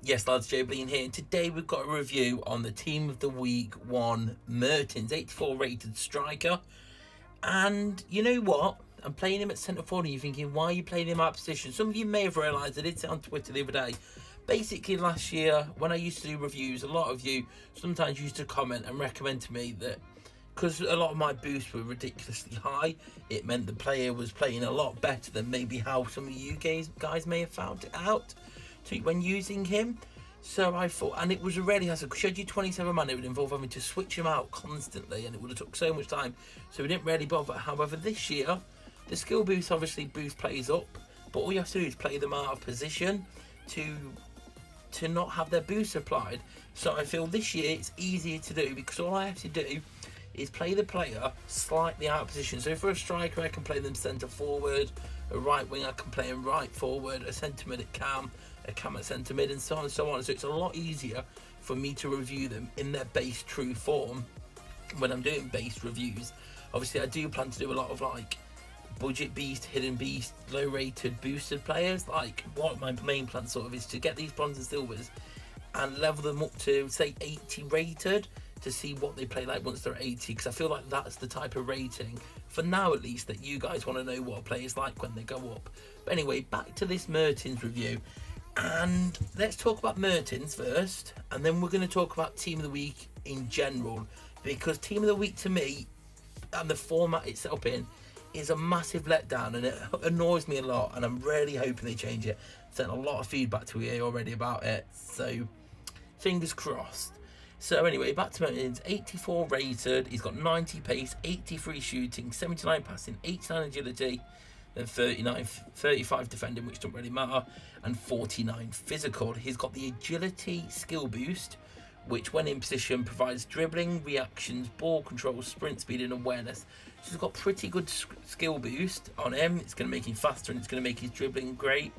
Yes lads, JOEBILINE here, and today we've got a review on the Team of the Week 1 Mertens, 84 rated striker. And you know what? I'm playing him at centre forward and you're thinking, why are you playing him out of position? Some of you may have realised, I did say on Twitter the other day, basically last year when I used to do reviews, a lot of you sometimes used to comment and recommend to me that because a lot of my boosts were ridiculously high, it meant the player was playing a lot better than maybe how some of you guys may have found it out when using him. So I thought, and it was already, as a schedule 27 man, it would involve having to switch him out constantly and it would have took so much time, so we didn't really bother. However, this year the skill boost obviously boost players up, but all you have to do is play them out of position to not have their boost applied. So I feel this year it's easier to do because all I have to do is play the player slightly out of position. So for a striker I can play them centre forward, a right wing I can play him right forward, a centre mid at cam, a cam at centre mid, and so on and so on. So it's a lot easier for me to review them in their base true form when I'm doing base reviews. Obviously I do plan to do a lot of like budget beast, hidden beast, low rated boosted players. Like what my main plan sort of is to get these bronze and silvers and level them up to say 80 rated to see what they play like once they're 80, because I feel like that's the type of rating for now at least that you guys want to know what a player's like when they go up. But anyway, back to this Mertens review, and let's talk about Mertens first and then we're going to talk about Team of the Week in general, because Team of the Week to me and the format it's set up in is a massive letdown and it annoys me a lot, and I'm really hoping they change it. Sent a lot of feedback to EA already about it, so fingers crossed. So anyway, back to Mertens, 84 rated, he's got 90 pace, 83 shooting, 79 passing, 89 agility, then 35 defending, which don't really matter, and 49 physical. He's got the agility skill boost, which when in position provides dribbling, reactions, ball control, sprint speed and awareness. So he's got pretty good skill boost on him. It's going to make him faster and it's going to make his dribbling great.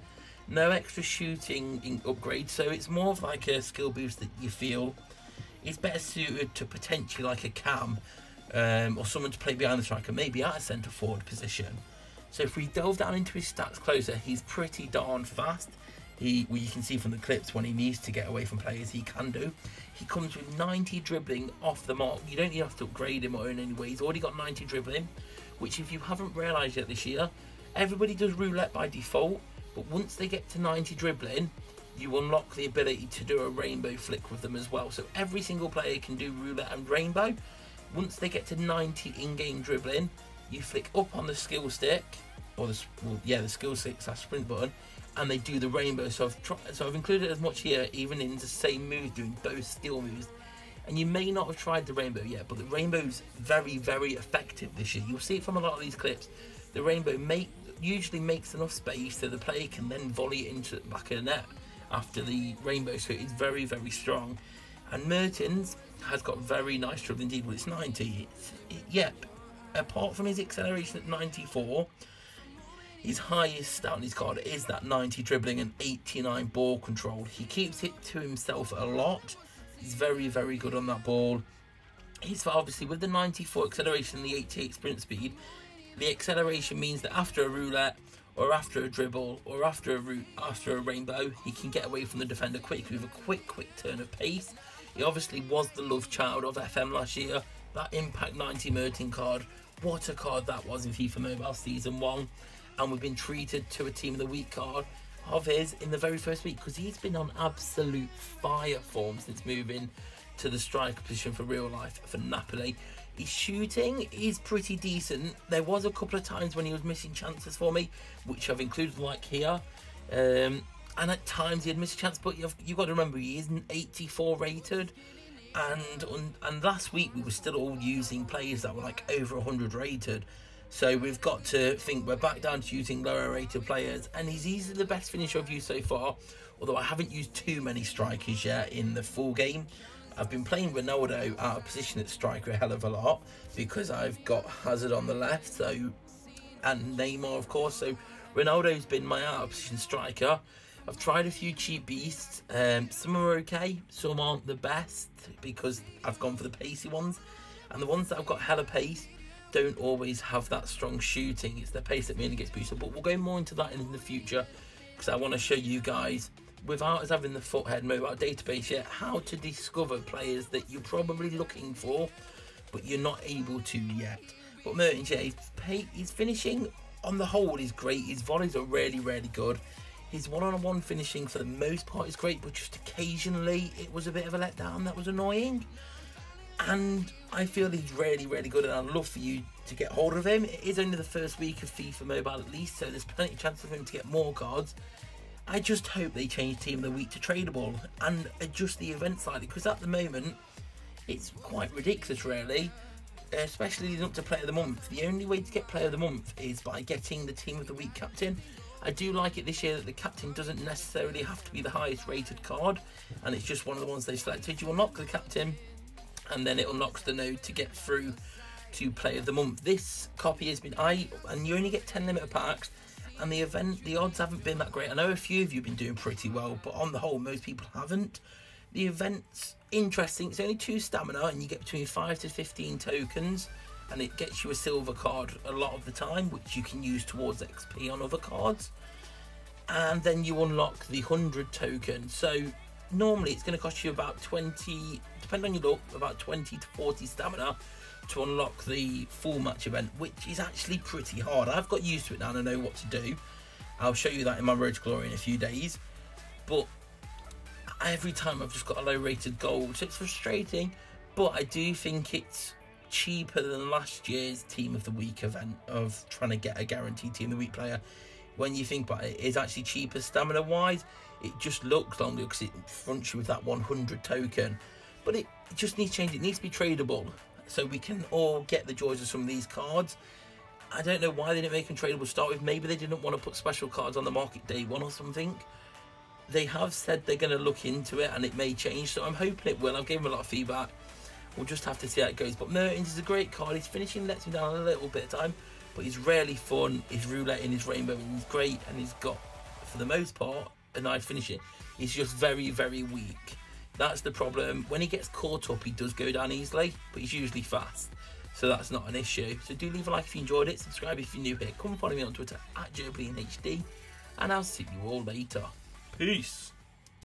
No extra shooting upgrade, so it's more of like a skill boost that you feel is better suited to potentially like a cam or someone to play behind the striker, maybe at a centre forward position. So if we delve down into his stats closer, he's pretty darn fast. You can see from the clips when he needs to get away from players, he can do. He comes with 90 dribbling off the mark. You don't even have to upgrade him or in any way. He's already got 90 dribbling, which if you haven't realised yet this year, everybody does roulette by default, but once they get to 90 dribbling, you unlock the ability to do a rainbow flick with them as well. So every single player can do roulette and rainbow. Once they get to 90 in-game dribbling, you flick up on the skill stick, or the skill stick / sprint button, and they do the rainbow. So I've included as much here, even in the same move, doing both skill moves. And you may not have tried the rainbow yet, but the rainbow's very, very effective this year. You'll see it from a lot of these clips. The rainbow usually makes enough space so the player can then volley it into the back of the net after the rainbow, so it's very, very strong. And Mertens has got very nice dribbling indeed. Well, it's 90. Yep. Apart from his acceleration at 94, his highest stat on his card is that 90 dribbling and 89 ball control. He keeps it to himself a lot. He's very, very good on that ball. He's obviously with the 94 acceleration and the 88 sprint speed. The acceleration means that after a roulette, or after a dribble, or after a rainbow, he can get away from the defender quickly with a quick turn of pace. He obviously was the love child of FM last year. That Impact 90 Mertens card, what a card that was in FIFA Mobile Season 1. And we've been treated to a Team of the Week card of his in the very first week, because he's been on absolute fire form since moving to the striker position for real life for Napoli. His shooting is pretty decent. There was a couple of times when he was missing chances for me, which I've included like here. And at times he had missed a chance, but you've got to remember he is an 84 rated. And last week we were still all using players that were like over 100 rated. So we've got to think we're back down to using lower rated players, and he's easily the best finisher I've used so far, although I haven't used too many strikers yet in the full game. I've been playing Ronaldo out of position at striker a hell of a lot because I've got Hazard on the left, and Neymar of course, so Ronaldo's been my out of position striker. I've tried a few cheap beasts, some are okay, some aren't the best because I've gone for the pacey ones, and the ones that I've got hella pace don't always have that strong shooting. It's the pace that mainly gets boosted, but we'll go more into that in the future because I want to show you guys without us having the Foothead mobile database yet, how to discover players that you're probably looking for, but you're not able to yet. But Mertens, yeah, he's finishing on the whole is great. His volleys are really, really good. His one-on-one finishing for the most part is great, but just occasionally it was a bit of a letdown that was annoying. And I feel he's really, really good, and I'd love for you to get hold of him. It is only the first week of FIFA Mobile at least, so there's plenty of chance for him to get more cards. I just hope they change Team of the Week to tradable and adjust the event slightly, because at the moment it's quite ridiculous really, especially leading up to Player of the Month. The only way to get Player of the Month is by getting the Team of the Week captain. I do like it this year that the captain doesn't necessarily have to be the highest rated card, and it's just one of the ones they selected. You unlock the captain and then it unlocks the node to get through to Player of the Month. This copy has been and you only get 10 limited packs, and the odds haven't been that great. I know a few of you have been doing pretty well, but on the whole most people haven't. The event's interesting. It's only 2 stamina and you get between 5 to 15 tokens, and it gets you a silver card a lot of the time, which you can use towards XP on other cards. And then you unlock the 100 token. So normally it's going to cost you about 20, depending on your luck, about 20 to 40 stamina to unlock the full match event, which is actually pretty hard. I've got used to it now and I know what to do. I'll show you that in my Road to Glory in a few days. But every time I've just got a low rated gold, so it's frustrating. But I do think it's cheaper than last year's Team of the Week event of trying to get a guaranteed Team of the Week player. When you think about it, it's actually cheaper stamina wise. It just looks longer because it fronts you with that 100 token, but it just needs change. It needs to be tradable so we can all get the joys of some of these cards. I don't know why they didn't make them tradable to start with. Maybe they didn't want to put special cards on the market day one or something. They have said they're going to look into it and it may change, so I'm hoping it will. I've given them a lot of feedback. We'll just have to see how it goes. But Mertens is a great card. His finishing lets me down a little bit of time, but he's really fun. His roulette in his rainbow is great, and he's got, for the most part, a nice finishing. He's just very, very weak. That's the problem. When he gets caught up, he does go down easily, but he's usually fast, so that's not an issue. So do leave a like if you enjoyed it. Subscribe if you're new here. Come follow me on Twitter at joebilineHD, and I'll see you all later. Peace.